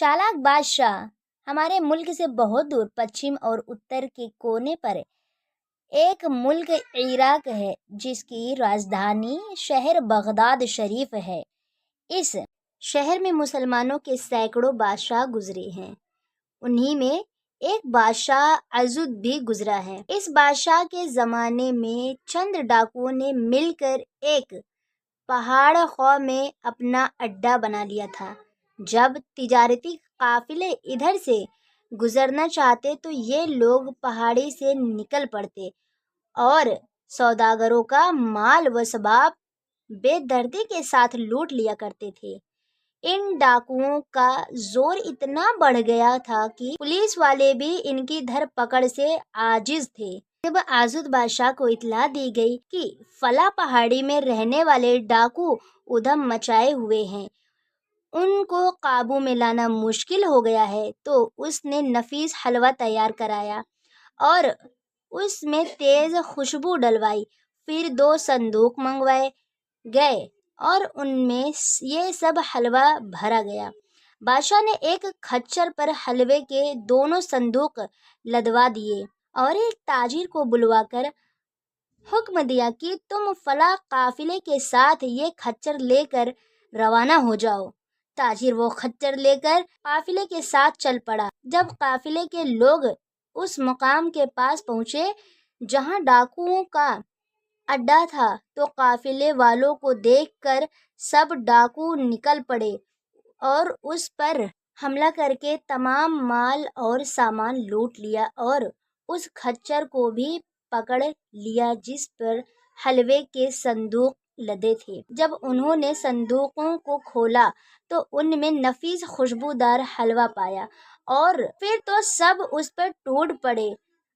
चालाक बादशाह हमारे मुल्क से बहुत दूर पश्चिम और उत्तर के कोने पर एक मुल्क इराक है जिसकी राजधानी शहर बगदाद शरीफ है। इस शहर में मुसलमानों के सैकड़ों बादशाह गुजरे हैं। उन्हीं में एक बादशाह अजुद भी गुजरा है। इस बादशाह के जमाने में चंद डाकुओं ने मिलकर एक पहाड़ खौ में अपना अड्डा बना लिया था। जब तिजारती काफिले इधर से गुजरना चाहते तो ये लोग पहाड़ी से निकल पड़ते और सौदागरों का माल व सबाब बेदर्दी के साथ लूट लिया करते थे। इन डाकुओं का जोर इतना बढ़ गया था कि पुलिस वाले भी इनकी धरपकड़ से आजिज थे। जब आजुद बादशाह को इत्तला दी गई कि फला पहाड़ी में रहने वाले डाकू उधम मचाए हुए हैं, उनको काबू में लाना मुश्किल हो गया है, तो उसने नफीस हलवा तैयार कराया और उसमें तेज खुशबू डलवाई। फिर 2 संदूक मंगवाए गए और उनमें ये सब हलवा भरा गया। बादशाह ने एक खच्चर पर हलवे के दोनों संदूक लदवा दिए और एक ताजिर को बुलवाकर हुक्म दिया कि तुम फला काफिले के साथ ये खच्चर लेकर रवाना हो जाओ। ताजिर वो खच्चर लेकर काफिले के साथ चल पड़ा। जब काफिले के लोग उस मुकाम के पास पहुंचे जहां डाकुओं का अड्डा था, तो काफिले वालों को देखकर सब डाकू निकल पड़े और उस पर हमला करके तमाम माल और सामान लूट लिया और उस खच्चर को भी पकड़ लिया जिस पर हलवे के संदूक लदे थे। जब उन्होंने संदूकों को खोला तो उनमें नफीस खुशबूदार हलवा पाया और फिर तो सब उस पर टूट पड़े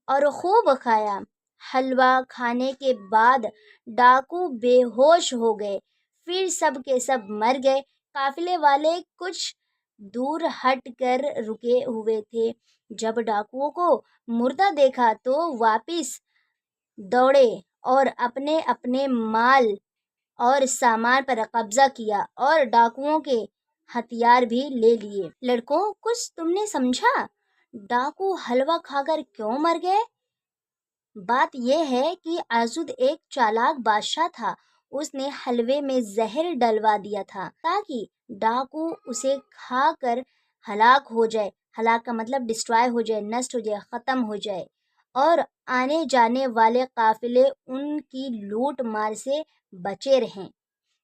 और खूब खाया। हलवा खाने के बाद डाकू बेहोश हो गए। फिर सब के सब मर गए। काफिले वाले कुछ दूर हट कर रुके हुए थे। जब डाकुओं को मुर्दा देखा तो वापिस दौड़े और अपने अपने माल और सामान पर कब्जा किया और डाकुओं के हथियार भी ले लिए। लड़कों, कुछ तुमने समझा? डाकू हलवा खाकर क्यों मर गए? बात यह है कि आजुद एक चालाक बादशाह था। उसने हलवे में जहर डलवा दिया था ताकि डाकू उसे खाकर हलाक हो जाए। हलाक का मतलब डिस्ट्रॉय हो जाए, नष्ट हो जाए, खत्म हो जाए और आने जाने वाले काफिले उनकी लूट मार से बचे रहें।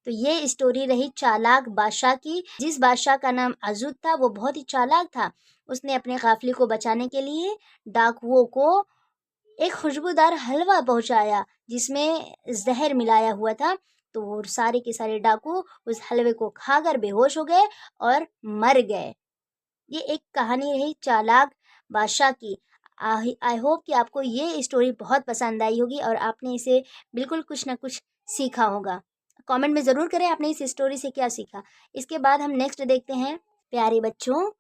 तो ये स्टोरी रही चालाक बादशाह की। जिस बादशाह का नाम अजुद था वो बहुत ही चालाक था। उसने अपने काफिले को बचाने के लिए डाकुओं को एक खुशबूदार हलवा पहुंचाया जिसमें जहर मिलाया हुआ था। तो वो सारे के सारे डाकू उस हलवे को खाकर बेहोश हो गए और मर गए। ये एक कहानी रही चालाक बादशाह की। आई होप कि आपको ये स्टोरी बहुत पसंद आई होगी और आपने इसे बिल्कुल कुछ ना कुछ सीखा होगा। कमेंट में ज़रूर करें आपने इस स्टोरी से क्या सीखा। इसके बाद हम नेक्स्ट देखते हैं। प्यारे बच्चों,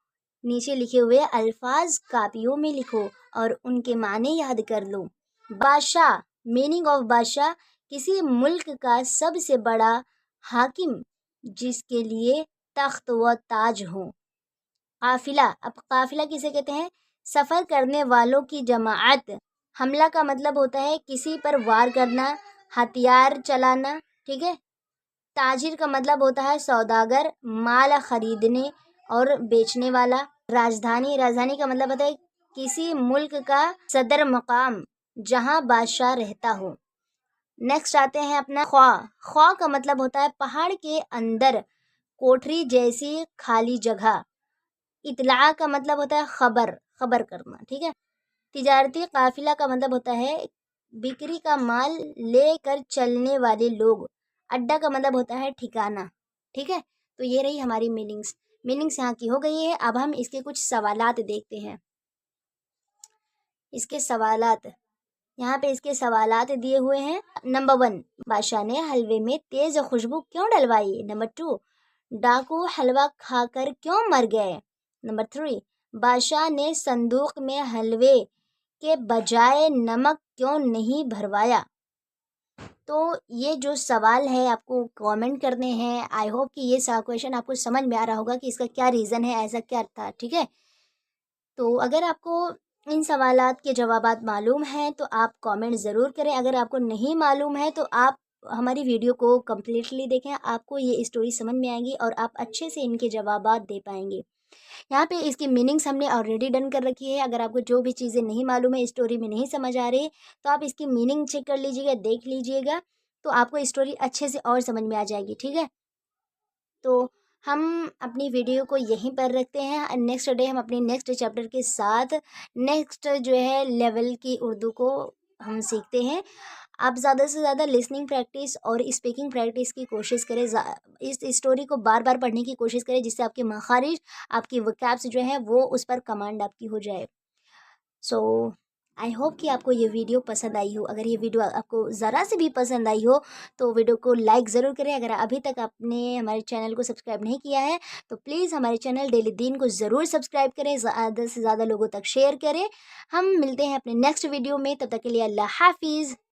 नीचे लिखे हुए अल्फाज कापियों में लिखो और उनके माने याद कर लो। बादशाह, मीनिंग ऑफ बादशाह, किसी मुल्क का सबसे बड़ा हाकिम जिसके लिए तख्त व ताज हो। काफिला, अब काफिला किसे कहते हैं? सफ़र करने वालों की जमाअत। हमला का मतलब होता है किसी पर वार करना, हथियार चलाना, ठीक है। ताजिर का मतलब होता है सौदागर, माल खरीदने और बेचने वाला। राजधानी, राजधानी का मतलब होता है किसी मुल्क का सदर मकाम जहाँ बादशाह रहता हो। नेक्स्ट आते हैं अपना ख्वा। ख्वा का मतलब होता है पहाड़ के अंदर कोठरी जैसी खाली जगह। इतला का मतलब होता है खबर, खबर करना, ठीक है। तिजारती काफिला का मतलब होता है बिक्री का माल लेकर चलने वाले लोग। अड्डा का मतलब होता है ठिकाना, ठीक है। तो ये रही हमारी मीनिंग्स यहाँ की हो गई है। अब हम इसके कुछ सवालात देखते हैं। इसके सवालात, यहाँ पे इसके सवालात दिए हुए हैं। नंबर 1, बादशाह ने हलवे में तेज खुशबू क्यों डलवाई। नंबर 2, डाकू हलवा खाकर क्यों मर गए। नंबर 3, बादशाह ने संदूक में हलवे के बजाय नमक क्यों नहीं भरवाया। تو یہ جو سوال ہے آپ کو کامنٹ کرنے ہیں. آئی ہوپ کہ یہ سا کویشچن آپ کو سمجھ میں آ رہا ہوگا کہ اس کا کیا ریزن ہے, ایسا کیا تھا. ٹھیک ہے, تو اگر آپ کو ان سوالات کے جوابات معلوم ہیں تو آپ کامنٹ ضرور کریں. اگر آپ کو نہیں معلوم ہے تو آپ ہماری ویڈیو کو کمپلیٹلی دیکھیں, آپ کو یہ اسٹوری سمجھ میں آئے گی اور آپ اچھے سے ان کے جوابات دے پائیں گے. یہاں پہ اس کی میننگس ہم نے آلریڈی ڈن کر رکھی ہے. اگر آپ کو جو بھی چیزیں نہیں معلوم ہے, اسٹوری میں نہیں سمجھ آ رہی, تو آپ اس کی میننگ چیک کر لیجیے گا, دیکھ لیجیے گا, تو آپ کو اسٹوری اچھے سے اور سمجھ میں آ جائے گی. ٹھیک ہے, تو ہم اپنی ویڈیو کو یہیں پر رکھتے ہیں. نیکسٹ ڈے ہم اپنی نیکسٹ چیپٹر کے ساتھ نیکسٹ جو ہے لیول کی اردو کو ہم سیکھتے ہیں. آپ زیادہ سے زیادہ لسننگ پریکٹس اور اسپیکنگ پریکٹس کی کوشش کریں. اس اسٹوری کو بار بار پڑھنے کی کوشش کریں, جس سے آپ کے مخارج, آپ کی وکیبس جو ہیں وہ اس پر کمانڈ آپ کی ہو جائے. سو آئی ہوپ کہ آپ کو یہ ویڈیو پسند آئی ہو. اگر یہ ویڈیو آپ کو ذرا سے بھی پسند آئی ہو تو ویڈیو کو لائک ضرور کریں. اگر ابھی تک آپ نے ہمارے چینل کو سبسکرائب نہیں کیا ہے تو پلیز ہمارے چینل ڈیلی دین کو ضرور سبسکرائب کریں, زیادہ سے زیادہ لوگوں تک شیئر کریں. ہم ملتے ہیں اپنے نیکسٹ ویڈیو میں, تب تک کے لیے اللہ حافظ.